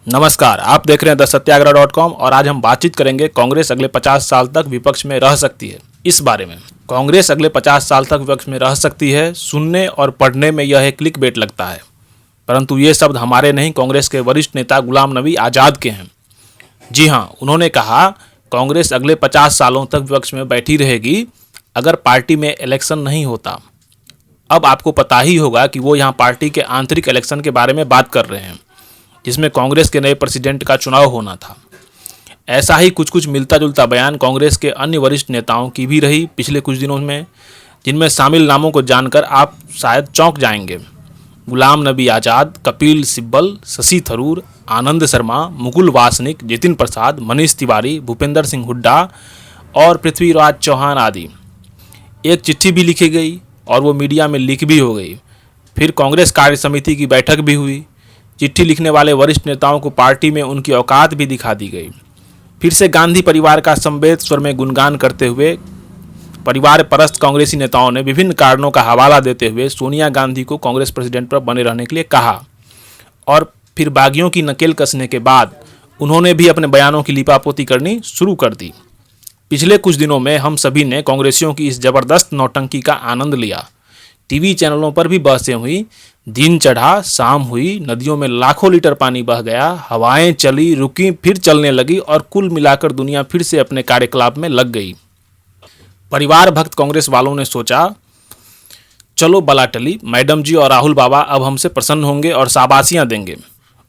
नमस्कार, आप देख रहे हैं द सत्याग्रह.com और आज हम बातचीत करेंगे कांग्रेस अगले 50 साल तक विपक्ष में रह सकती है। इस बारे में कांग्रेस अगले 50 साल तक विपक्ष में रह सकती है, सुनने और पढ़ने में यह एक क्लिक बेट लगता है, परंतु ये शब्द हमारे नहीं, कांग्रेस के वरिष्ठ नेता गुलाम नबी आज़ाद के हैं। जी हाँ, उन्होंने कहा कांग्रेस अगले 50 सालों तक विपक्ष में बैठी रहेगी अगर पार्टी में इलेक्शन नहीं होता। अब आपको पता ही होगा कि वो यहाँ पार्टी के आंतरिक इलेक्शन के बारे में बात कर रहे हैं, जिसमें कांग्रेस के नए प्रेसिडेंट का चुनाव होना था। ऐसा ही कुछ मिलता जुलता बयान कांग्रेस के अन्य वरिष्ठ नेताओं की भी रही पिछले कुछ दिनों में, जिनमें शामिल नामों को जानकर आप शायद चौंक जाएंगे। गुलाम नबी आज़ाद, कपिल सिब्बल, शशि थरूर, आनंद शर्मा, मुकुल वासनिक, जितिन प्रसाद, मनीष तिवारी, भूपेंद्र सिंह हुड्डा और पृथ्वीराज चौहान आदि। एक चिट्ठी भी लिखी गई और वो मीडिया में लीक भी हो गई। फिर कांग्रेस कार्य समिति की बैठक भी हुई। चिट्ठी लिखने वाले वरिष्ठ नेताओं को पार्टी में उनकी औकात भी दिखा दी गई। फिर से गांधी परिवार का संवेद स्वर में गुणगान करते हुए परिवार परस्त कांग्रेसी नेताओं ने विभिन्न कारणों का हवाला देते हुए सोनिया गांधी को कांग्रेस प्रेसिडेंट पर बने रहने के लिए कहा और फिर बागियों की नकेल कसने के बाद उन्होंने भी अपने बयानों की लिपापोती करनी शुरू कर दी। पिछले कुछ दिनों में हम सभी ने कांग्रेसियों की इस जबरदस्त नौटंकी का आनंद लिया। टीवी चैनलों पर भी बहसें हुई, दिन चढ़ा, शाम हुई, नदियों में लाखों लीटर पानी बह गया, हवाएं चली, रुकी, फिर चलने लगी और कुल मिलाकर दुनिया फिर से अपने कार्यकलाप में लग गई। परिवार भक्त कांग्रेस वालों ने सोचा, चलो बला टली, मैडम जी और राहुल बाबा अब हमसे प्रसन्न होंगे और शाबाशियां देंगे।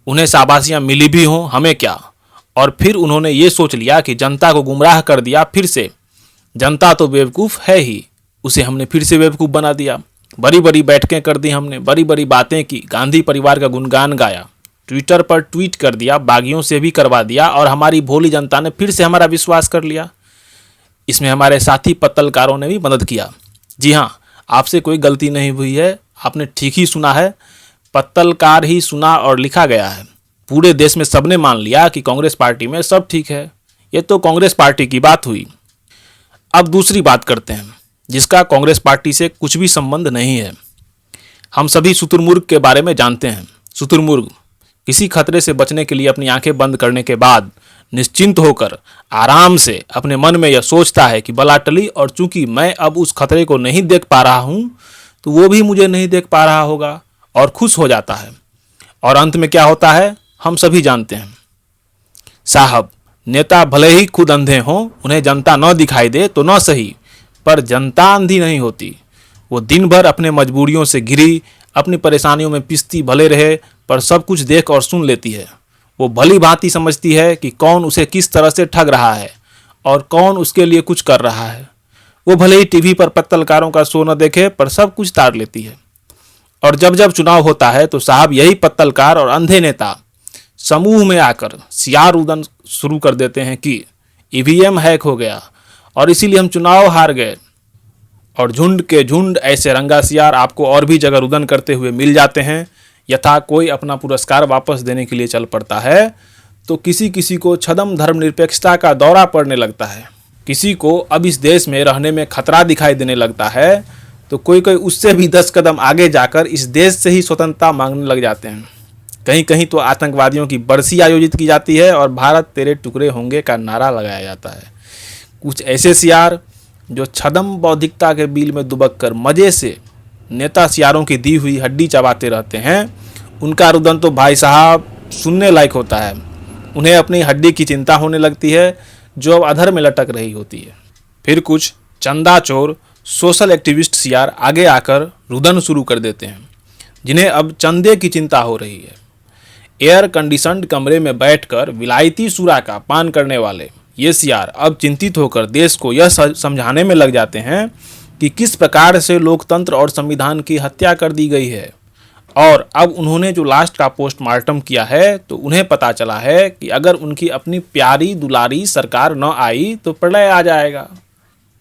उन्हें शाबाशियां मिली भी हों, हमें क्या। और फिर उन्होंने ये सोच लिया कि जनता को गुमराह कर दिया फिर से। जनता तो बेवकूफ़ है ही, उसे हमने फिर से बेवकूफ़ बना दिया। बड़ी बड़ी बैठकें कर दी हमने, बड़ी बड़ी बातें की, गांधी परिवार का गुणगान गाया, ट्विटर पर ट्वीट कर दिया, बागियों से भी करवा दिया और हमारी भोली जनता ने फिर से हमारा विश्वास कर लिया। इसमें हमारे साथी पत्रकारों ने भी मदद किया। जी हाँ, आपसे कोई गलती नहीं हुई है, आपने ठीक ही सुना है, पत्रकार ही सुना और लिखा गया है। पूरे देश में सबने मान लिया कि कांग्रेस पार्टी में सब ठीक है। ये तो कांग्रेस पार्टी की बात हुई। अब दूसरी बात करते हैं जिसका कांग्रेस पार्टी से कुछ भी संबंध नहीं है। हम सभी शुतुरमुर्ग के बारे में जानते हैं। शुतुरमुर्ग किसी खतरे से बचने के लिए अपनी आंखें बंद करने के बाद निश्चिंत होकर आराम से अपने मन में यह सोचता है कि बला टली और चूंकि मैं अब उस खतरे को नहीं देख पा रहा हूं तो वो भी मुझे नहीं देख पा रहा होगा, और खुश हो जाता है। और अंत में क्या होता है हम सभी जानते हैं। साहब, नेता भले ही खुद अंधे हों, उन्हें जनता न दिखाई दे तो न सही, पर जनता अंधी नहीं होती। वो दिन भर अपने मजबूरियों से घिरी, अपनी परेशानियों में पिसती भले रहे, पर सब कुछ देख और सुन लेती है। वो भली भांति समझती है कि कौन उसे किस तरह से ठग रहा है और कौन उसके लिए कुछ कर रहा है। वो भले ही टीवी पर पत्रकारों का शो न देखे, पर सब कुछ तार लेती है। और जब जब चुनाव होता है तो साहब यही पत्रकार और अंधे नेता समूह में आकर सियार उदन शुरू कर देते हैं कि ईवीएम हैक हो गया और इसीलिए हम चुनाव हार गए। और झुंड के झुंड ऐसे रंगा सियार आपको और भी जगह रुदन करते हुए मिल जाते हैं। यथा कोई अपना पुरस्कार वापस देने के लिए चल पड़ता है तो किसी किसी को छदम धर्मनिरपेक्षता का दौरा पड़ने लगता है। किसी को अब इस देश में रहने में खतरा दिखाई देने लगता है तो कोई कोई उससे भी 10 कदम आगे जाकर इस देश से ही स्वतंत्रता मांगने लग जाते हैं। कहीं कहीं तो आतंकवादियों की बरसी आयोजित की जाती है और भारत तेरे टुकड़े होंगे का नारा लगाया जाता है। कुछ ऐसे सियार जो छदम बौद्धिकता के बिल में दुबक कर मज़े से नेता सियारों की दी हुई हड्डी चबाते रहते हैं, उनका रुदन तो भाई साहब सुनने लायक होता है। उन्हें अपनी हड्डी की चिंता होने लगती है जो अब अधर में लटक रही होती है। फिर कुछ चंदा चोर सोशल एक्टिविस्ट सियार आगे आकर रुदन शुरू कर देते हैं, जिन्हें अब चंदे की चिंता हो रही है। एयर कंडीशनड कमरे में बैठकर विलायती सूरा का पान करने वाले ये सियार अब चिंतित होकर देश को यह समझाने में लग जाते हैं कि किस प्रकार से लोकतंत्र और संविधान की हत्या कर दी गई है। और अब उन्होंने जो लास्ट का पोस्टमार्टम किया है तो उन्हें पता चला है कि अगर उनकी अपनी प्यारी दुलारी सरकार न आई तो प्रलय आ जाएगा।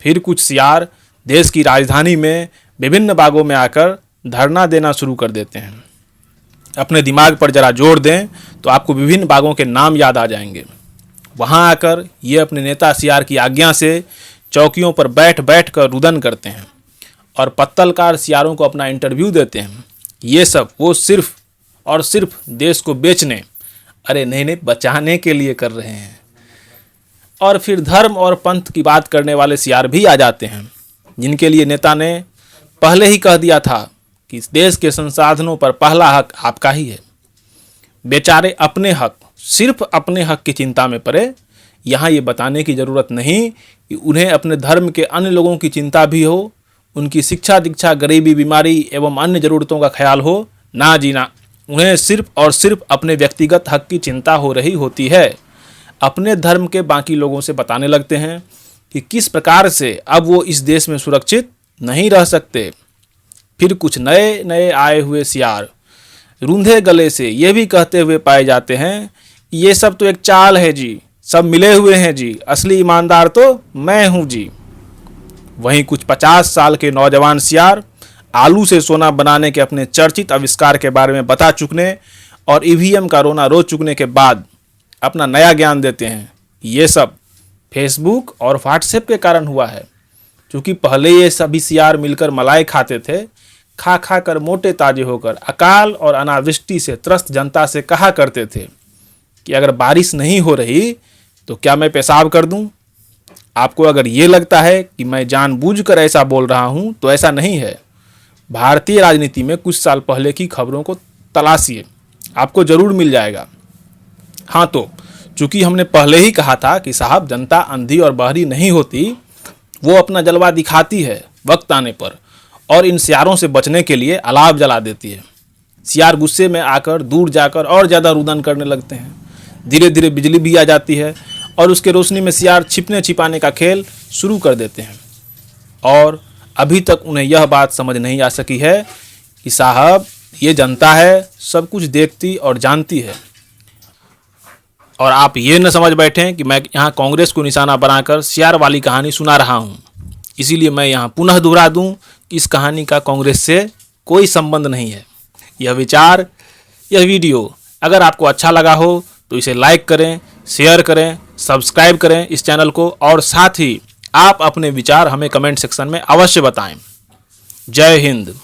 फिर कुछ सियार देश की राजधानी में विभिन्न बागों में आकर धरना देना शुरू कर देते हैं। अपने दिमाग पर जरा जोर दें तो आपको विभिन्न बागों के नाम याद आ जाएंगे। वहां आकर ये अपने नेता सियार की आज्ञा से चौकियों पर बैठ बैठ कर रुदन करते हैं और पत्तलकार सियारों को अपना इंटरव्यू देते हैं। ये सब वो सिर्फ और सिर्फ देश को बेचने, अरे नहीं नहीं, बचाने के लिए कर रहे हैं। और फिर धर्म और पंथ की बात करने वाले सियार भी आ जाते हैं, जिनके लिए नेता ने पहले ही कह दिया था कि इस देश के संसाधनों पर पहला हक आपका ही है। बेचारे अपने हक, सिर्फ अपने हक की चिंता में पड़े। यहाँ ये बताने की ज़रूरत नहीं कि उन्हें अपने धर्म के अन्य लोगों की चिंता भी हो, उनकी शिक्षा दीक्षा, गरीबी, बीमारी एवं अन्य ज़रूरतों का ख्याल हो। ना जीना, उन्हें सिर्फ और सिर्फ अपने व्यक्तिगत हक की चिंता हो रही होती है। अपने धर्म के बाकी लोगों से बताने लगते हैं कि किस प्रकार से अब वो इस देश में सुरक्षित नहीं रह सकते। फिर कुछ नए नए आए हुए सियार रूंधे गले से ये भी कहते हुए पाए जाते हैं कि ये सब तो एक चाल है जी, सब मिले हुए हैं जी, असली ईमानदार तो मैं हूँ जी। वहीं कुछ 50 साल के नौजवान सियार आलू से सोना बनाने के अपने चर्चित आविष्कार के बारे में बता चुकने और ईवीएम का रोना रो चुकने के बाद अपना नया ज्ञान देते हैं। ये सब फेसबुक और व्हाट्सएप के कारण हुआ है, क्योंकि पहले ये सभी सियार मिलकर मलाई खाते थे, खा खा कर मोटे ताजे होकर अकाल और अनावृष्टि से त्रस्त जनता से कहा करते थे कि अगर बारिश नहीं हो रही तो क्या मैं पेशाब कर दूं। आपको अगर ये लगता है कि मैं जानबूझकर ऐसा बोल रहा हूं तो ऐसा नहीं है। भारतीय राजनीति में कुछ साल पहले की खबरों को तलाशिए, आपको जरूर मिल जाएगा। हाँ, तो चूंकि हमने पहले ही कहा था कि साहब जनता अंधी और बहरी नहीं होती, वो अपना जलवा दिखाती है वक्त आने पर, और इन सियारों से बचने के लिए अलाव जला देती है। सियार गुस्से में आकर दूर जाकर और ज़्यादा रुदन करने लगते हैं। धीरे धीरे बिजली भी आ जाती है और उसके रोशनी में सियार छिपने छिपाने का खेल शुरू कर देते हैं। और अभी तक उन्हें यह बात समझ नहीं आ सकी है कि साहब ये जनता है, सब कुछ देखती और जानती है। और आप ये न समझ बैठें कि मैं यहाँ कांग्रेस को निशाना बनाकर सियार वाली कहानी सुना रहा हूँ। इसीलिए मैं यहाँ पुनः दोहरा दूँ कि इस कहानी का कांग्रेस से कोई संबंध नहीं है। यह विचार, यह वीडियो अगर आपको अच्छा लगा हो तो इसे लाइक करें, शेयर करें, सब्सक्राइब करें इस चैनल को, और साथ ही आप अपने विचार हमें कमेंट सेक्शन में अवश्य बताएं। जय हिंद।